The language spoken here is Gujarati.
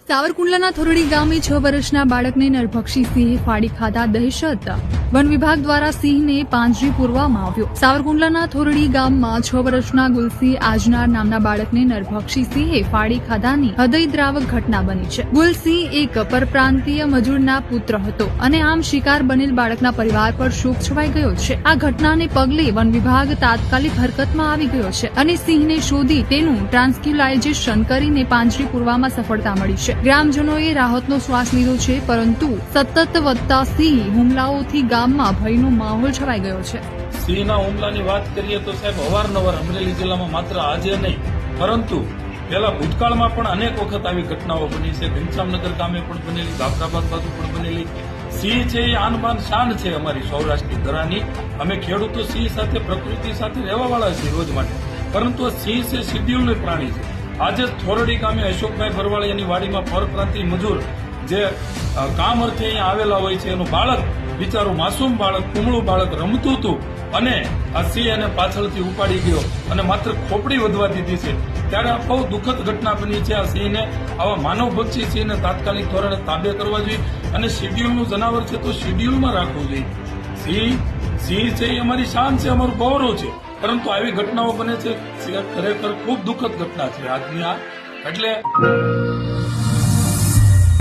સાવરકુંડલાના થોરડી ગામે 6 વર્ષના બાળકને નરભક્ષી સિંહે ફાડી ખાધા દહેશત. વન વિભાગ દ્વારા સિંહને પાંજરે પૂરવામાં આવ્યો. સાવરકુંડલાના થોરડી ગામમાં 6 વર્ષના ગુલસિંહ આજનાર નામના બાળકને નરભક્ષી સિંહે ફાડી ખાધાની હૃદયદ્રાવક ઘટના બની છે. ગુલસિંહ એક પરપ્રાંતીય મજૂરના પુત્ર હતો અને આમ શિકાર બનેલ બાળકના પરિવાર પર શોક છવાઈ ગયો છે. આ ઘટનાને પગલે વન વિભાગ તાત્કાલિક હરકતમાં આવી ગયો છે અને સિંહને શોધી તેનું ટ્રાન્સક્યુલાઇઝેશન કરીને પાંજરે પૂરવામાં સફળતા મળી છે. ગ્રામજનોએ રાહતનો શ્વાસ લીધો છે, પરંતુ સતત વધતા સિંહ હુમલાઓથી ગામમાં ભયનો માહોલ છવાઈ ગયો છે. સિંહના હુમલાની વાત કરીએ તો સાહેબ અવારનવાર અમરેલી જિલ્લામાં માત્ર આજે નહીં પરંતુ પેલા ભૂતકાળમાં પણ અનેક વખત આવી ઘટનાઓ બની છે. ઘનશ્યામનગર ગામે પણ બનેલી, જાફરાબાદ બાજુ પણ બનેલી. સિંહ છે એ આન બાન શાન છે અમારી સૌરાષ્ટ્રની ધરાની. અમે ખેડૂતો સિંહ સાથે, પ્રકૃતિ સાથે રહેવાવાળા છીએ રોજ માટે, પરંતુ આ સિંહ છે શિડ્યુલનું પ્રાણી છે. આજે થોરડી ગામે અશોકભાઈ ભરવાડિયાની વાડીમાં પરપ્રાંતીય મજૂર જે કામ અર્થે અહીંયા આવેલા હોય છે, એનું બાળક બિચારું માસૂમ બાળક, કુમળું બાળક રમતું હતું અને આ સિંહ એને પાછળથી ઉપાડી ગયો અને માત્ર ખોપડી વધવા દીધી છે. ત્યારે આ બહુ દુઃખદ ઘટના બની છે. આ સિંહને, આવા માનવભક્ષી સિંહને તાત્કાલિક ધોરણે તાબે કરવા જોઈએ અને શિડ્યુલનું જનાવર છે તો શિડ્યુલમાં રાખવું જોઈએ. સિંહ છે એ અમારી શાન છે, અમારું ગૌરવ છે, પરંતુ આવી ઘટનાઓ બને છે ખરેખર ખૂબ દુઃખદ ઘટના છે આજની આ. એટલે